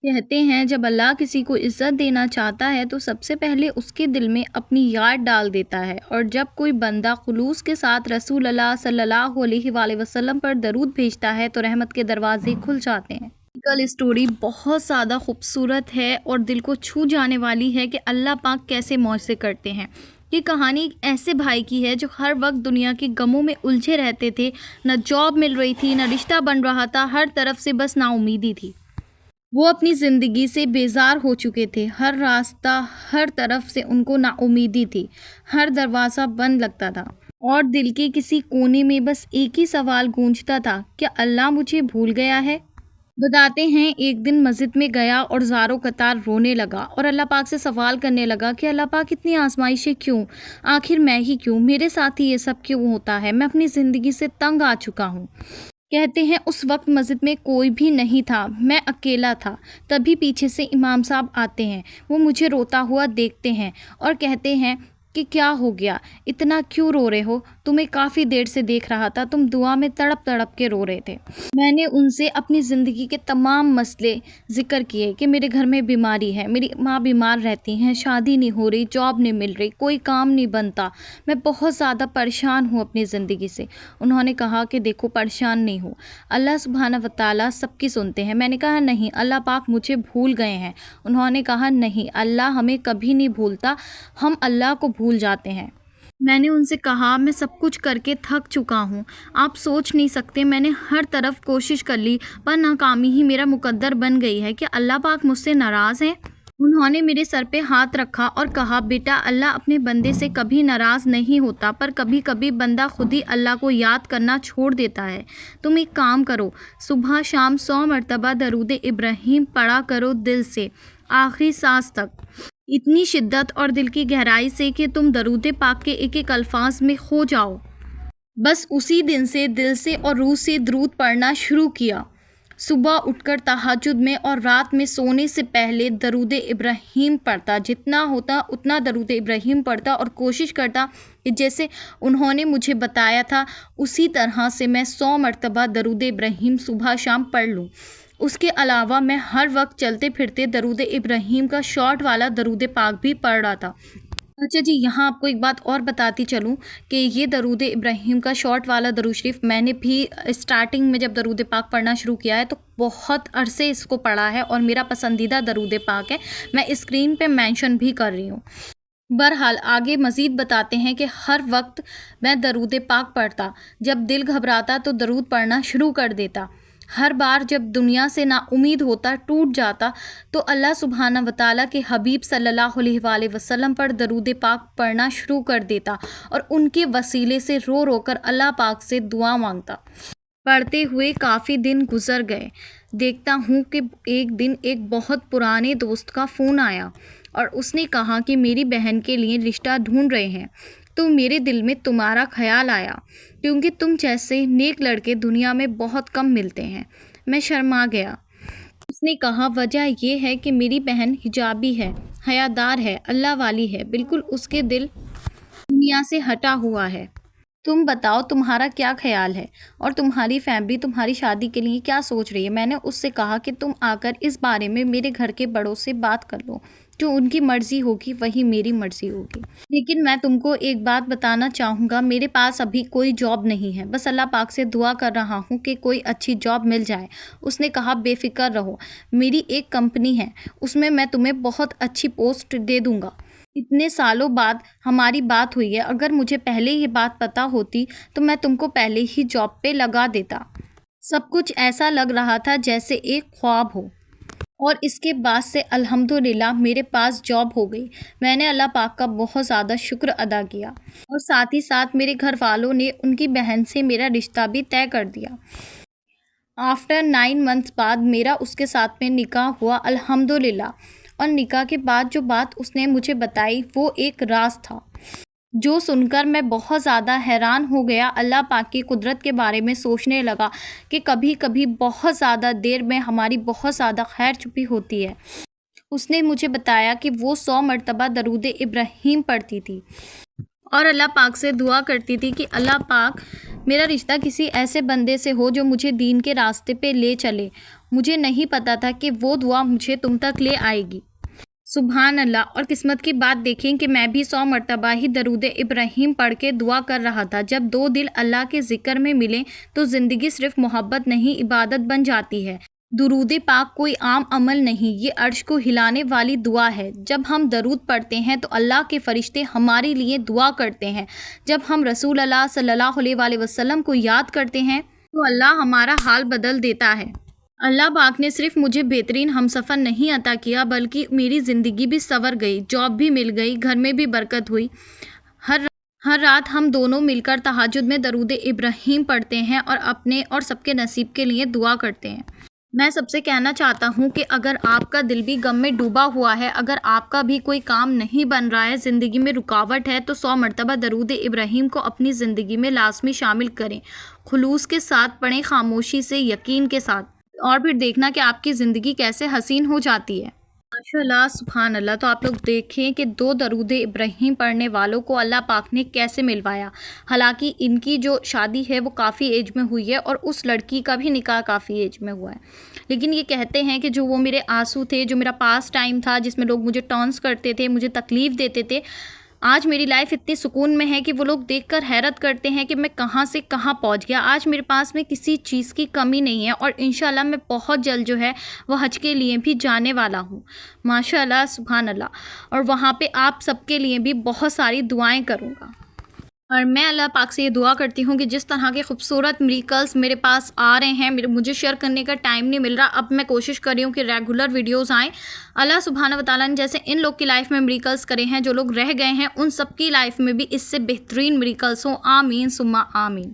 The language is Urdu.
کہتے ہیں جب اللہ کسی کو عزت دینا چاہتا ہے تو سب سے پہلے اس کے دل میں اپنی یاد ڈال دیتا ہے، اور جب کوئی بندہ خلوص کے ساتھ رسول اللہ صلی اللہ علیہ وآلہ وسلم پر درود بھیجتا ہے تو رحمت کے دروازے کھل جاتے ہیں۔ کل اسٹوری بہت زیادہ خوبصورت ہے اور دل کو چھو جانے والی ہے کہ اللہ پاک کیسے معجزے کرتے ہیں۔ یہ کہانی ایک ایسے بھائی کی ہے جو ہر وقت دنیا کے غموں میں الجھے رہتے تھے، نہ جاب مل رہی تھی، نہ رشتہ بن رہا تھا، ہر طرف سے بس نا امیدی تھی۔ وہ اپنی زندگی سے بیزار ہو چکے تھے، ہر راستہ، ہر طرف سے ان کو نا امیدی تھی، ہر دروازہ بند لگتا تھا، اور دل کے کسی کونے میں بس ایک ہی سوال گونجتا تھا، کیا اللہ مجھے بھول گیا ہے؟ بتاتے ہیں ایک دن مسجد میں گیا اور زاروں قطار رونے لگا اور اللہ پاک سے سوال کرنے لگا کہ اللہ پاک اتنی آزمائشیں کیوں؟ آخر میں ہی کیوں؟ میرے ساتھ ہی یہ سب کیوں ہوتا ہے؟ میں اپنی زندگی سے تنگ آ چکا ہوں۔ کہتے ہیں اس وقت مسجد میں کوئی بھی نہیں تھا، میں اکیلا تھا۔ تبھی پیچھے سے امام صاحب آتے ہیں، وہ مجھے روتا ہوا دیکھتے ہیں اور کہتے ہیں کہ کیا ہو گیا؟ اتنا کیوں رو رہے ہو؟ تمہیں کافی دیر سے دیکھ رہا تھا، تم دعا میں تڑپ تڑپ کے رو رہے تھے۔ میں نے ان سے اپنی زندگی کے تمام مسئلے ذکر کیے کہ میرے گھر میں بیماری ہے، میری ماں بیمار رہتی ہیں، شادی نہیں ہو رہی، جاب نہیں مل رہی، کوئی کام نہیں بنتا، میں بہت زیادہ پریشان ہوں اپنی زندگی سے۔ انہوں نے کہا کہ دیکھو پریشان نہیں ہو، اللہ سبحانہ و تعالیٰ سب کی سنتے ہیں۔ میں نے کہا نہیں، اللہ پاک مجھے بھول گئے ہیں۔ انہوں نے کہا نہیں، اللہ ہمیں کبھی نہیں بھولتا، ہم اللہ کو بھول جاتے ہیں۔ میں نے ان سے کہا میں سب کچھ کر کے تھک چکا ہوں، آپ سوچ نہیں سکتے، میں نے ہر طرف کوشش کر لی پر ناکامی ہی میرا مقدر بن گئی ہے۔ کیا اللہ پاک مجھ سے ناراض ہیں؟ انہوں نے میرے سر پہ ہاتھ رکھا اور کہا بیٹا، اللہ اپنے بندے سے کبھی ناراض نہیں ہوتا، پر کبھی کبھی بندہ خود ہی اللہ کو یاد کرنا چھوڑ دیتا ہے۔ تم ایک کام کرو، صبح شام 100 مرتبہ درود ابراہیم پڑھا کرو دل سے، آخری سانس تک، اتنی شدت اور دل کی گہرائی سے کہ تم درود پاک کے ایک ایک الفاظ میں کھو جاؤ۔ بس اسی دن سے دل سے اور روح سے درود پڑھنا شروع کیا۔ صبح اٹھ کر تہجد میں اور رات میں سونے سے پہلے درود ابراہیم پڑھتا، جتنا ہوتا اتنا درود ابراہیم پڑھتا اور کوشش کرتا کہ جیسے انہوں نے مجھے بتایا تھا اسی طرح سے میں 100 مرتبہ درود ابراہیم صبح شام پڑھ لوں۔ اس کے علاوہ میں ہر وقت چلتے پھرتے درود ابراہیم کا شارٹ والا درود پاک بھی پڑھ رہا تھا۔ اچھا جی، یہاں آپ کو ایک بات اور بتاتی چلوں کہ یہ درود ابراہیم کا شارٹ والا درود شریف میں نے بھی اسٹارٹنگ میں جب درود پاک پڑھنا شروع کیا ہے تو بہت عرصے اس کو پڑھا ہے اور میرا پسندیدہ درود پاک ہے، میں اسکرین پہ مینشن بھی کر رہی ہوں۔ بہرحال آگے مزید بتاتے ہیں کہ ہر وقت میں درود پاک پڑھتا، جب دل گھبراتا تو درود پڑھنا شروع کر دیتا، ہر بار جب دنیا سے نا امید ہوتا، ٹوٹ جاتا تو اللہ سبحانہ و تعالیٰ کے حبیب صلی اللہ علیہ وآلہ وسلم پر درود پاک پڑھنا شروع کر دیتا اور ان کے وسیلے سے رو رو کر اللہ پاک سے دعا مانگتا۔ پڑھتے ہوئے کافی دن گزر گئے، دیکھتا ہوں کہ ایک دن ایک بہت پرانے دوست کا فون آیا اور اس نے کہا کہ میری بہن کے لیے رشتہ ڈھونڈ رہے ہیں، تو میرے دل میں تمہارا خیال آیا کیونکہ تم جیسے نیک لڑکے دنیا میں بہت کم ملتے ہیں۔ میں شرما گیا۔ اس نے کہا وجہ یہ ہے کہ میری بہن حجابی ہے، حیادار ہے، اللہ والی ہے، بالکل اس کے دل دنیا سے ہٹا ہوا ہے۔ تم بتاؤ تمہارا کیا خیال ہے اور تمہاری فیملی تمہاری شادی کے لیے کیا سوچ رہی ہے؟ میں نے اس سے کہا کہ تم آ کر اس بارے میں میرے گھر کے بڑوں سے بات کر لو، جو ان کی مرضی ہوگی وہی میری مرضی ہوگی۔ لیکن میں تم کو ایک بات بتانا چاہوں گا، میرے پاس ابھی کوئی جاب نہیں ہے، بس اللہ پاک سے دعا کر رہا ہوں کہ کوئی اچھی جاب مل جائے۔ اس نے کہا بے فکر رہو، میری ایک کمپنی ہے، اس میں تمہیں بہت اچھی پوسٹ دے دوں گا۔ اتنے سالوں بعد ہماری بات ہوئی ہے، اگر مجھے پہلے یہ بات پتہ ہوتی تو میں تم کو پہلے ہی جاب پہ لگا دیتا۔ سب کچھ ایسا لگ رہا تھا جیسے ایک خواب ہو، اور اس کے بعد سے الحمدللہ میرے پاس جاب ہو گئی۔ میں نے اللہ پاک کا بہت زیادہ شکر ادا کیا اور ساتھ ہی ساتھ میرے گھر والوں نے ان کی بہن سے میرا رشتہ بھی طے کر دیا۔ آفٹر 9 months بعد میرا اس کے ساتھ میں نکاح ہوا الحمدللہ، اور نکاح کے بعد جو بات اس نے مجھے بتائی وہ ایک راز تھا جو سن کر میں بہت زیادہ حیران ہو گیا۔ اللہ پاک کی قدرت کے بارے میں سوچنے لگا کہ کبھی کبھی بہت زیادہ دیر میں ہماری بہت زیادہ خیر چھپی ہوتی ہے۔ اس نے مجھے بتایا کہ وہ 100 مرتبہ درود ابراہیم پڑھتی تھی اور اللہ پاک سے دعا کرتی تھی کہ اللہ پاک میرا رشتہ کسی ایسے بندے سے ہو جو مجھے دین کے راستے پہ لے چلے، مجھے نہیں پتا تھا کہ وہ دعا مجھے تم تک لے آئے گی۔ سبحان اللہ۔ اور قسمت کی بات دیکھیں کہ میں بھی 100 مرتبہ ہی درود ابراہیم پڑھ کے دعا کر رہا تھا۔ جب دو دل اللہ کے ذکر میں ملیں تو زندگی صرف محبت نہیں، عبادت بن جاتی ہے۔ درود پاک کوئی عام عمل نہیں، یہ عرش کو ہلانے والی دعا ہے۔ جب ہم درود پڑھتے ہیں تو اللہ کے فرشتے ہمارے لیے دعا کرتے ہیں۔ جب ہم رسول اللہ صلی اللہ علیہ وآلہ وسلم کو یاد کرتے ہیں تو اللہ ہمارا حال بدل دیتا ہے۔ اللہ پاک نے صرف مجھے بہترین ہمسفر نہیں عطا کیا بلکہ میری زندگی بھی سنور گئی، جاب بھی مل گئی، گھر میں بھی برکت ہوئی۔ ہر رات ہم دونوں مل کر تہجد میں درود ابراہیم پڑھتے ہیں اور اپنے اور سب کے نصیب کے لیے دعا کرتے ہیں۔ میں سب سے کہنا چاہتا ہوں کہ اگر آپ کا دل بھی غم میں ڈوبا ہوا ہے، اگر آپ کا بھی کوئی کام نہیں بن رہا ہے، زندگی میں رکاوٹ ہے، تو 100 مرتبہ درود ابراہیم کو اپنی زندگی میں لازمی شامل کریں۔ خلوص کے ساتھ پڑھیں، خاموشی سے، یقین کے ساتھ، اور پھر دیکھنا کہ آپ کی زندگی کیسے حسین ہو جاتی ہے۔ ماشاء اللہ، سبحان اللہ۔ تو آپ لوگ دیکھیں کہ دو درود ابراہیم پڑھنے والوں کو اللہ پاک نے کیسے ملوایا۔ حالانکہ ان کی جو شادی ہے وہ کافی ایج میں ہوئی ہے اور اس لڑکی کا بھی نکاح کافی ایج میں ہوا ہے، لیکن یہ کہتے ہیں کہ جو وہ میرے آنسو تھے، جو میرا پاس ٹائم تھا جس میں لوگ مجھے ٹانس کرتے تھے، مجھے تکلیف دیتے تھے، آج میری لائف اتنی سکون میں ہے کہ وہ لوگ دیکھ کر حیرت کرتے ہیں کہ میں کہاں سے کہاں پہنچ گیا۔ آج میرے پاس میں کسی چیز کی کمی نہیں ہے اور انشاءاللہ میں بہت جلد جو ہے وہ حج کے لیے بھی جانے والا ہوں۔ ماشاءاللہ، سبحان اللہ۔ اور وہاں پہ آپ سب کے لیے بھی بہت ساری دعائیں کروں گا، اور میں اللہ پاک سے یہ دعا کرتی ہوں کہ جس طرح کے خوبصورت میریکلز میرے پاس آ رہے ہیں، مجھے شیئر کرنے کا ٹائم نہیں مل رہا، اب میں کوشش کر رہی ہوں کہ ریگولر ویڈیوز آئیں۔ اللہ سبحانہ و تعالیٰ نے جیسے ان لوگ کی لائف میں میریکلز کرے ہیں، جو لوگ رہ گئے ہیں، ان سب کی لائف میں بھی اس سے بہترین میریکلز ہوں۔ آمین ثم آمین۔